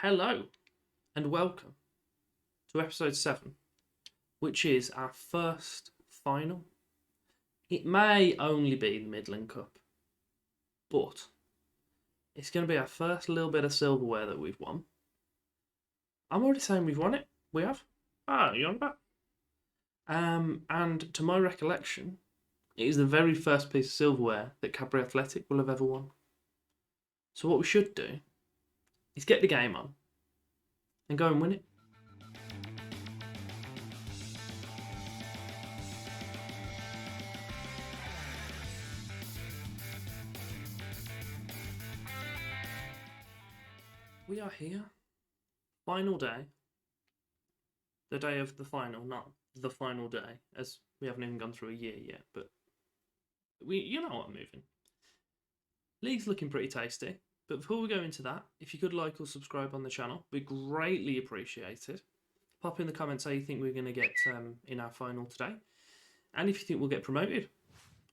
Hello and welcome to episode 7, which is our first final. It may only be the Midland Cup, but it's going to be our first little bit of silverware that we've won. I'm already saying we've won it. We have. You on about? And to my recollection, it is the very first piece of silverware that Cadbury Athletic will have ever won. So what we should do is get the game on and go and win it. We are here. Final day. The day of the final, not the final day, as we haven't even gone through a year yet, but you know what I'm moving. League's looking pretty tasty, but before we go into that, if you could like or subscribe on the channel, we'd greatly appreciate it. Pop in the comments how you think we're going to get in our final today, and if you think we'll get promoted.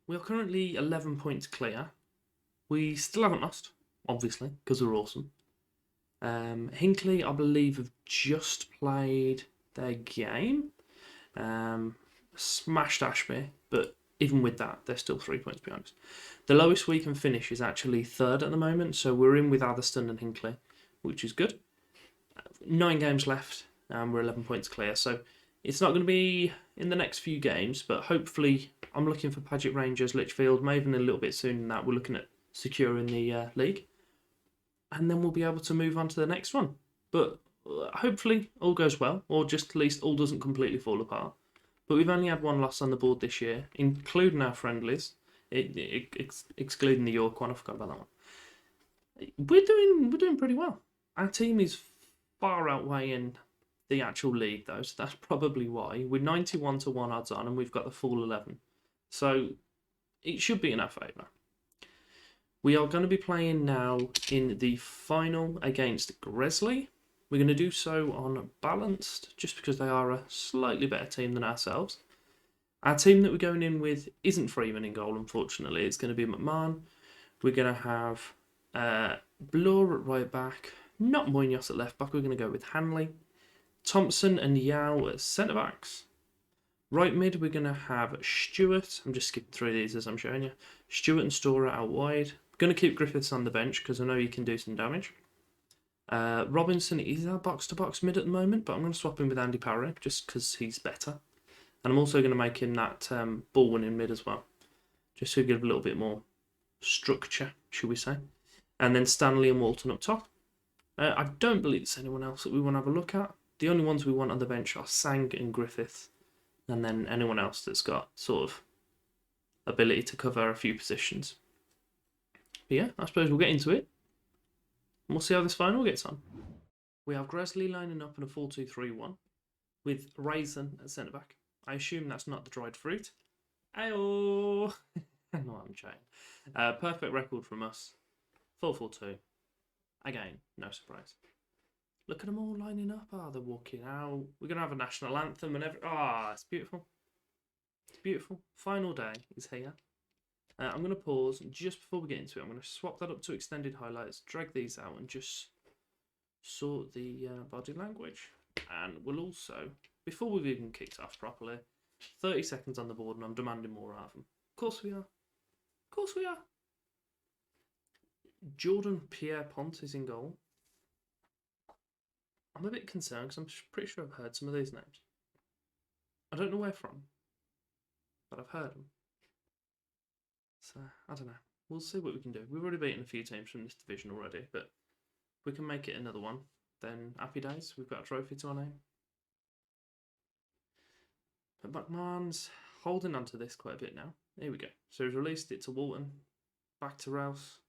We are currently 11 points clear. We still haven't lost, obviously, because we're awesome. Hinckley, I believe, have just played their game. Smashed Ashby, but even with that, they're still 3 points behind us. The lowest we can finish is actually 3rd at the moment, so we're in with Atherstone and Hinckley, which is good. 9 games left, and we're 11 points clear, so it's not going to be in the next few games, but hopefully I'm looking for Paget Rangers, Lichfield, maybe even a little bit sooner than that. We're looking at securing the league, and then we'll be able to move on to the next one. But hopefully all goes well, or just at least all doesn't completely fall apart. But we've only had 1 loss on the board this year, including our friendlies, excluding the York one. I forgot about that one. We're doing pretty well. Our team is far outweighing the actual league, though, so that's probably why. We're 91-1 odds on, and we've got the full 11. So it should be in our favour. We are going to be playing now in the final against Gresley. We're going to do so on balanced, just because they are a slightly better team than ourselves. Our team that we're going in with isn't Freeman in goal, unfortunately. It's going to be McMahon. We're going to have Blur at right back, not Munoz at left back. We're going to go with Hanley, Thompson and Yao at centre backs. Right mid, we're going to have Stewart. I'm just skipping through these as I'm showing you. Stewart and Storer out wide. Going to keep Griffiths on the bench because I know he can do some damage. Robinson is our box-to-box mid at the moment, but I'm going to swap him with Andy Parry just because he's better. And I'm also going to make him that ball-winning mid as well, just to give a little bit more structure, should we say. And then Stanley and Walton up top. I don't believe there's anyone else that we want to have a look at. The only ones we want on the bench are Sang and Griffiths, and then anyone else that's got sort of ability to cover a few positions. But yeah, I suppose we'll get into it. And we'll see how this final gets on. We have Gresley lining up in a 4-2-3-1 with Raisin at centre back. I assume that's not the dried fruit. Ayo! No, I'm chatting. Perfect record from us. 4-4-2. Again, no surprise. Look at them all lining up. They're walking out. We're going to have a national anthem and everything. It's beautiful. It's beautiful. Final day is here. I'm going to pause just before we get into it. I'm going to swap that up to extended highlights, drag these out, and just sort the body language. And we'll also, before we've even kicked off properly, 30 seconds on the board, and I'm demanding more out of them. Of course we are. Of course we are. Jordan Pierre-Pont is in goal. I'm a bit concerned because I'm pretty sure I've heard some of these names. I don't know where from, but I've heard them. So, I don't know. We'll see what we can do. We've already beaten a few teams from this division already, but if we can make it another one, then happy days. We've got a trophy to our name. But McMahon's holding on to this quite a bit now. Here we go. So he's released it to Walton. Back to Rouse.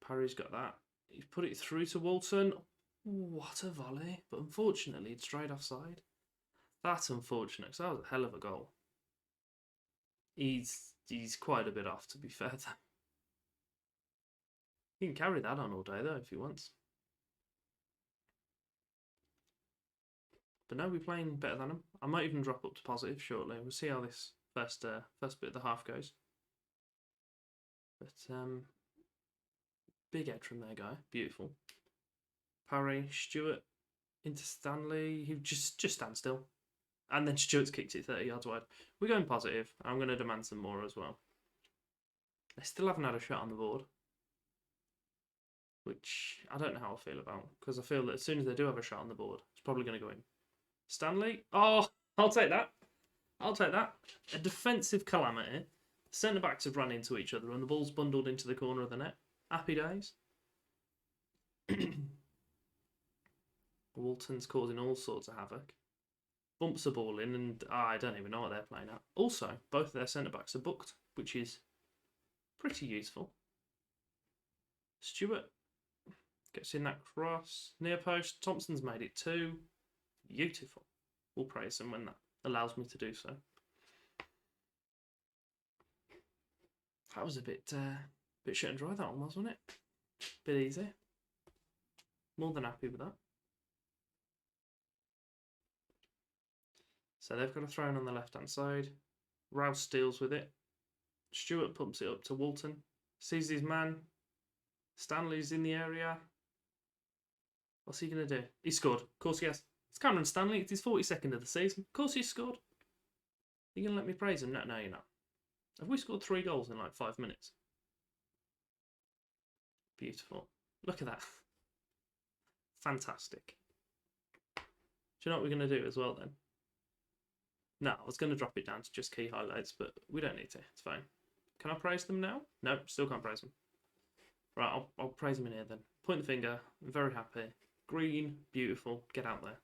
Parry's got that. He's put it through to Walton. What a volley. But unfortunately, it's straight offside. That's unfortunate, because that was a hell of a goal. He's quite a bit off, to be fair. He can carry that on all day, though, if he wants. But no, we're playing better than him. I might even drop up to positive shortly. We'll see how this first bit of the half goes. But big edge from there, guy. Beautiful. Parry, Stewart into Stanley, who just stands still. And then Stewart's kicked it 30 yards wide. We're going positive. I'm going to demand some more as well. They still haven't had a shot on the board, which I don't know how I feel about, because I feel that as soon as they do have a shot on the board, it's probably going to go in. Stanley? Oh, I'll take that. I'll take that. A defensive calamity. Centre-backs have run into each other and the ball's bundled into the corner of the net. Happy days. Walton's causing all sorts of havoc. Bumps the ball in and I don't even know what they're playing at. Also, both of their centre-backs are booked, which is pretty useful. Stewart gets in that cross. Near post. Thompson's made it 2. Beautiful. We'll praise him when that allows me to do so. That was a bit shut and dry, that one, wasn't it? Bit easy. More than happy with that. So they've got a throw in on the left-hand side. Rouse deals with it. Stewart pumps it up to Walton. Sees his man. Stanley's in the area. What's he going to do? He scored. Of course he has. It's Cameron Stanley. It's his 42nd of the season. Of course he scored. Are you going to let me praise him? No, you're not. Have we scored 3 goals in like 5 minutes? Beautiful. Look at that. Fantastic. Do you know what we're going to do as well then? No, I was going to drop it down to just key highlights, but we don't need to. It's fine. Can I praise them now? No, still can't praise them. Right, I'll praise them in here then. Point the finger. I'm very happy. Green, beautiful. Get out there.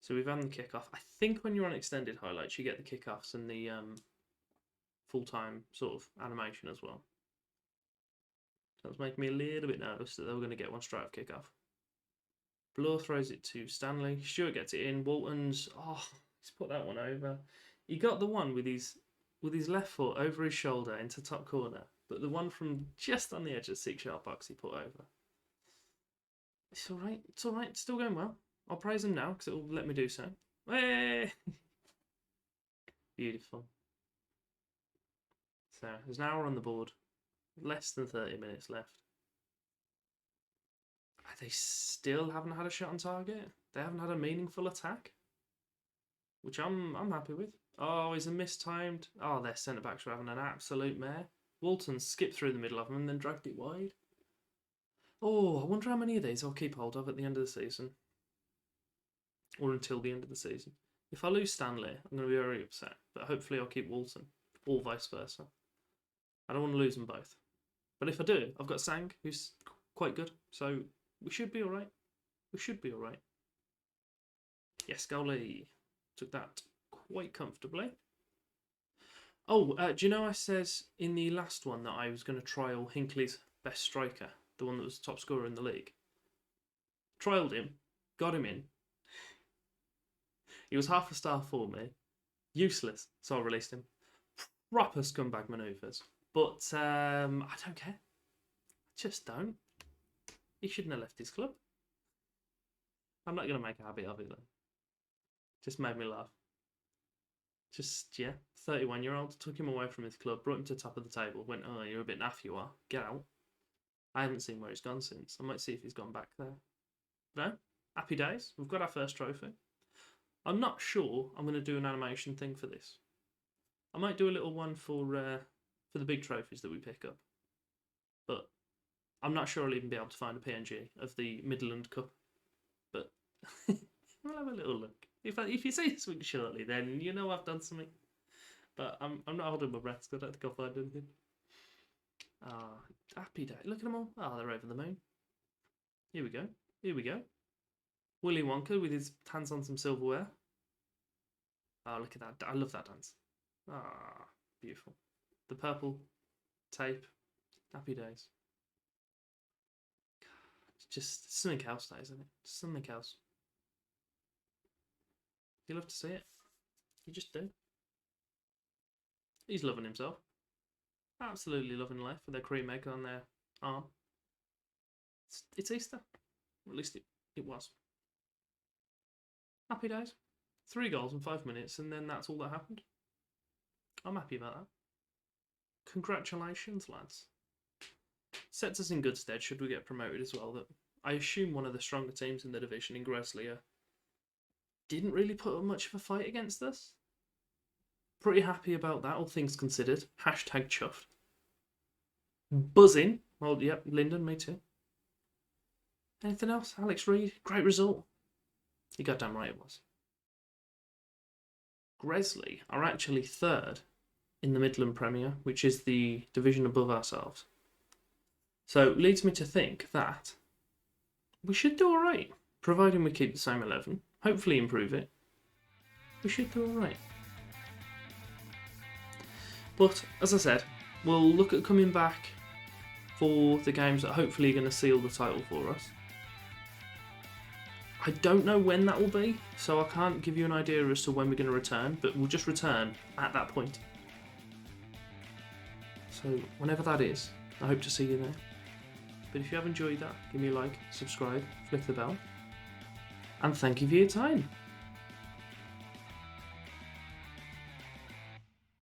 So we've had the kickoff. I think when you're on extended highlights, you get the kickoffs and the full-time sort of animation as well. That was making me a little bit nervous that they were going to get one straight off kickoff. Bloor throws it to Stanley. Stewart gets it in. Walton's, he's put that one over. He got the one with his left foot over his shoulder into top corner, but the one from just on the edge of the 6-yard box he put over. It's all right. It's all right. It's still going well. I'll praise him now because it will let me do so. Hey! Beautiful. So there's an hour on the board. Less than 30 minutes left. They still haven't had a shot on target. They haven't had a meaningful attack, which I'm happy with. Oh, is a mistimed. Oh, their centre backs were having an absolute mare. Walton skipped through the middle of them and then dragged it wide. Oh, I wonder how many of these I'll keep hold of at the end of the season, or until the end of the season. If I lose Stanley, I'm going to be very upset. But hopefully I'll keep Walton, or vice versa. I don't want to lose them both. But if I do, I've got Sang, who's quite good. So we should be all right. We should be all right. Yes, goalie. Took that quite comfortably. Oh, do you know I said in the last one that I was going to trial Hinckley's best striker, the one that was top scorer in the league? Trialled him, got him in. He was half a star for me. Useless, so I released him. Proper scumbag manoeuvres. But I don't care. I just don't. He shouldn't have left his club. I'm not going to make a habit of it though. Just made me laugh. Just, yeah, 31-year-old, took him away from his club, brought him to the top of the table, went, oh, you're a bit naff, you are. Get out. I haven't seen where he's gone since. I might see if he's gone back there. No? Happy days. We've got our first trophy. I'm not sure I'm going to do an animation thing for this. I might do a little one for the big trophies that we pick up. But I'm not sure I'll even be able to find a PNG of the Midland Cup. But we'll have a little look. If you see this week shortly, then you know I've done something. But I'm not holding my breath, so I don't think I'll find anything. Happy day. Look at them all. They're over the moon. Here we go. Here we go. Willy Wonka with his hands on some silverware. Oh, look at that. I love that dance. Beautiful. The purple tape. Happy days. It's just something else, that, isn't it? Something else. You love to see it. You just do. He's loving himself. Absolutely loving life with their cream maker on their arm. It's Easter. Or at least it was. Happy days. 3 goals in 5 minutes, and then that's all that happened. I'm happy about that. Congratulations, lads. Sets us in good stead should we get promoted as well. That I assume one of the stronger teams in the division in Gresley didn't really put up much of a fight against us. Pretty happy about that, all things considered. Hashtag chuffed. Buzzing. Well, yep, Lyndon, me too. Anything else? Alex Reid, great result. You goddamn right it was. Gresley are actually third in the Midland Premier, which is the division above ourselves. So it leads me to think that we should do alright, providing we keep the same 11, hopefully improve it. We should do alright. But, as I said, we'll look at coming back for the games that hopefully are going to seal the title for us. I don't know when that will be, so I can't give you an idea as to when we're going to return, but we'll just return at that point. So, whenever that is, I hope to see you there. But if you have enjoyed that, give me a like, subscribe, click the bell, and thank you for your time.